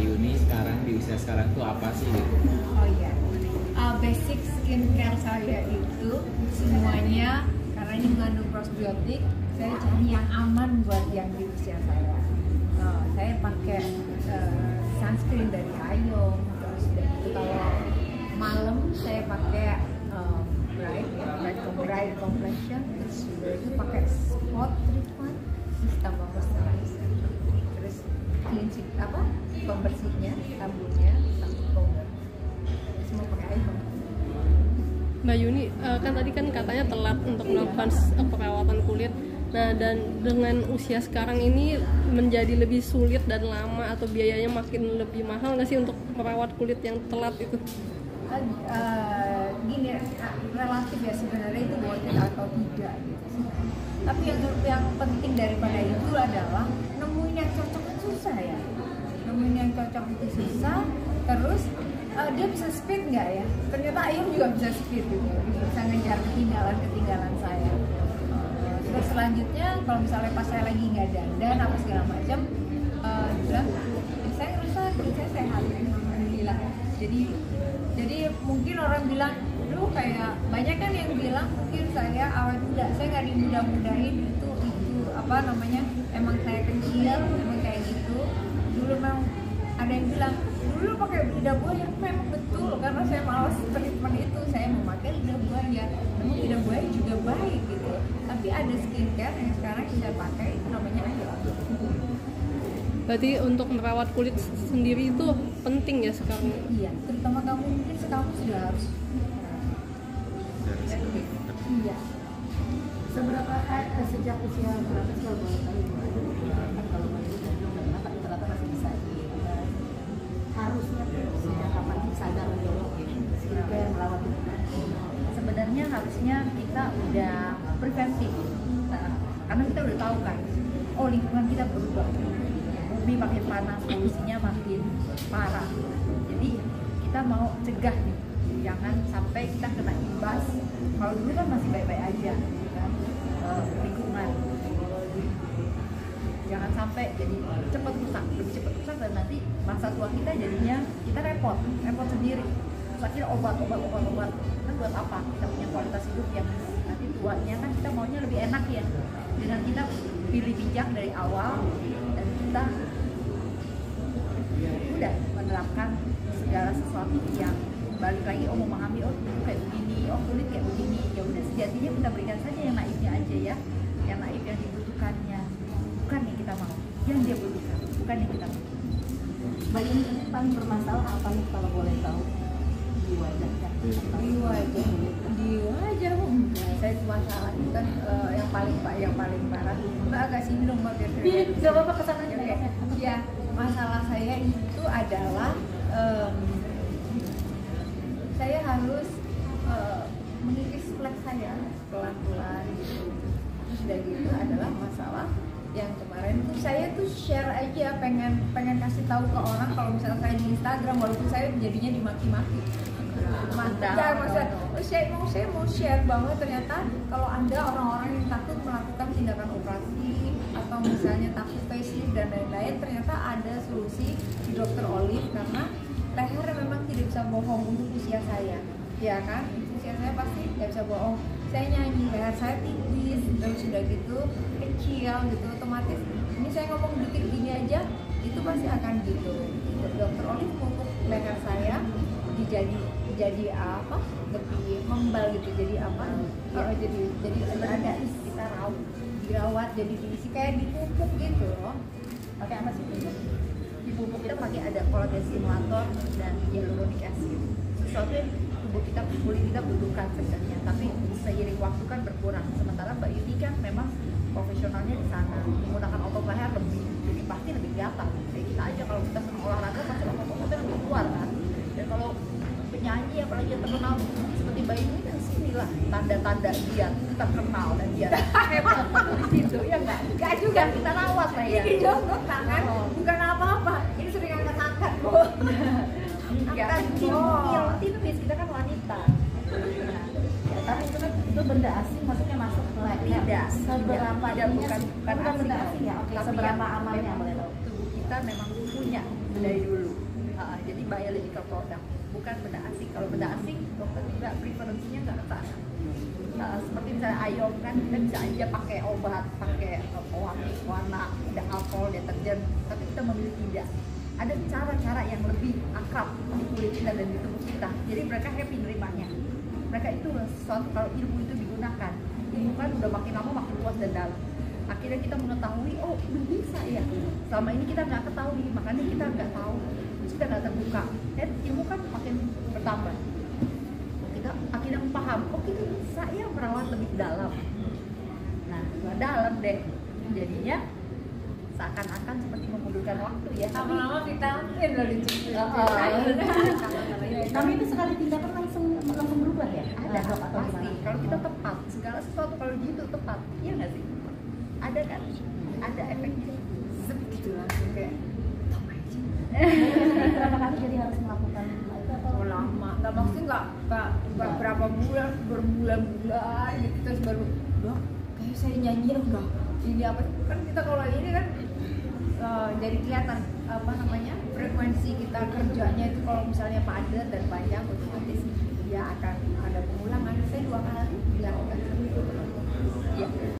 Yuni sekarang di usia sekarang tuh apa sih gitu? Oh iya, basic skincare saya itu semuanya karena ini mengandung probiotik, saya cari yang aman buat yang di usia saya. Saya pakai sunscreen dari Ayong, terus dari itu kalau malam saya pakai bright complexion, terus juga itu pakai spot treatment, terus tambah moisturizer, terus cleansing pembersihnya, sabunnya, sabun powder, semua pakai Ayong. Mbak Yuni, kan tadi kan katanya telat untuk melakukan perawatan kulit. Nah, dan dengan usia sekarang ini menjadi lebih sulit dan lama atau biayanya makin lebih mahal nggak sih untuk merawat kulit yang telat itu? Gini, relatif ya sebenarnya itu worth it atau tidak gitu. Tapi yang penting daripada itu adalah nemuin yang cocok itu susah ya. Nemuin yang cocok itu susah, terus dia bisa speed nggak ya? Ternyata Ayam juga bisa speed gitu, bisa ngejar ketinggalan saya. Terus selanjutnya kalau misalnya pas saya lagi nggak dandan apa segala macam, bilang saya ngerasa kulit saya sehat, alhamdulillah. Jadi mungkin orang bilang, lu kayak banyak kan yang bilang mungkin saya awet muda, saya nggak dimudah-mudahin itu apa namanya, emang saya kecil, emang kayak gitu. Dulu memang ada yang bilang dulu pakai lidah buaya, memang betul karena saya malas treatment itu, saya memakai lidah buaya. Namun lidah buaya juga baik gitu. Tapi ada skincare yang sekarang saya pakai itu namanya Ayong. Berarti untuk merawat kulit sendiri itu penting ya sekarang? Iya, terutama kamu mungkin kamu sudah harus. Iya. Seberapa sejak usia berapa sih kalau boleh tahu? Kan kalau masih rata-rata masih bisa harusnya sejak kapan sadar untuk skincare merawat kulit? Sebenarnya harusnya kita udah preventif, karena kita udah tahu kan, oh lingkungan kita berubah, bumi makin panas, polusinya makin parah. Jadi kita mau cegah nih, jangan sampai kita kena imbas. Kalau dulu kan masih baik-baik aja, kan? Lingkungan. Jangan sampai jadi cepat rusak, lebih cepat rusak dan nanti masa tua kita jadinya kita repot sendiri. Terus akhirnya obat kan buat apa? Kita punya kualitas hidup yang nanti tuanya kan kita maunya lebih enak ya. Dengan kita pilih bijak dari awal dan kita udah menerapkan segala sesuatu yang balik lagi mau memahami kayak begini, kulit kayak begini, ya udah sejatinya kita berikan saja yang naifnya aja ya, yang naif yang dibutuhkannya, bukan yang kita mau, yang dia butuhkan, bukan yang kita mau. Mbak Yuni ini paling bermasalah apa nih kalau boleh tahu? Di wajahnya? Di wajah enggak, saya cuma salah itu kan yang paling parah. Mbak agak sini dong Mbak biar. Gak apa-apa kesana aja. Ya, masalah saya itu adalah saya harus mengikis flek saya pelan-pelan gitu. Terus udah gitu adalah masalah yang kemarin tuh saya tuh share aja, pengen kasih tahu ke orang kalau misalnya saya di Instagram, walaupun saya jadinya dimaki-maki. Saya mau share bahwa ternyata kalau Anda orang-orang yang takut melakukan tindakan operasi atau misalnya takut facelift dan lain-lain, ternyata ada solusi di Dr. Olive karena leher memang tidak bisa bohong untuk usia saya, ya kan? Usia saya pasti tidak bisa bohong. Saya nyanyi, leher saya tipis, terus sudah gitu kecil gitu, otomatis ini saya ngomong dikit gini aja, itu pasti akan gitu. Dr. Olive pupuk leher saya jadi apa? Lebih membal gitu, jadi apa? Jadi ada kita dirawat, jadi diisi kayak dipupuk gitu loh. Pakai apa sih? Di pupuk kita pakai ada kolagen stimulator dan hyaluronic acid, sesuatu yang kulit kita butuhkan sebenarnya, tapi seiring waktu kan berkurang. Sementara Mbak Yuni kan memang profesionalnya di sana menggunakan otot leher jadi pasti lebih kelihatan. Kayak kita aja kalau kita senang olahraga pasti otot-ototnya lebih keluar kan. Dan kalau penyanyi apalagi yang terkenal seperti Mbak Yuni kan sinilah tanda-tanda dia terkenal dan dia hebat di situ ya nggak juga kita rawat lah ya. Ini jongkok tangan bukan apa-apa, ini sering angkat-angkat kok. Angkat tipis, kita kan wanita. Ya, tapi itu kan benda asing, maksudnya masuk ke leher. Tidak. Seberapa Bukan benda asing ya? Oke, tapi seberapa yang amannya memang boleh tahu? tubuh kita memang punya dari dulu. Jadi biological product, bukan benda asing. Kalau benda asing, dokter juga preferensinya nggak ke sana. Seperti misalnya ayam kan, kita bisa aja pakai obat, pakai pewangi, warna, ada alkohol, deterjen, tapi kita memilih tidak. Ada cara-cara yang lebih akrab di kulit kita dan di tubuh kita. Jadi mereka happy nerimanya. Mereka itu sesuatu, kalau ilmu itu digunakan, ilmu kan udah makin lama makin luas dan dalam. Akhirnya kita mengetahui, oh bisa ya. Selama ini kita nggak ketahui, makanya kita nggak tahu, terus kita nggak terbuka. Dan ilmu kan makin bertambah. Kita akhirnya paham, oh kita bisa ya merawat lebih dalam. Nah, nggak dalam deh. Jadinya seakan-akan seperti memundurkan waktu ya. Lama-lama vitamin loh dicicil. Tapi itu sekali tindakan langsung berubah ya? Ada Dok, atau pasti. gimana? Kalau kita tepat, segala sesuatu kalau gitu tepat, iya nggak sih? Ada kan? Ada efeknya. Zep gitu langsung kayak Berapa kali jadi harus melakukan itu atau? oh, lama. Nggak maksudnya nggak berapa bulan, berbulan-bulan gitu terus baru dok kayak saya nyanyi udah ini apa kan kita kalau ini kan jadi kelihatan apa namanya frekuensi kita kerjanya itu kalau misalnya padat dan panjang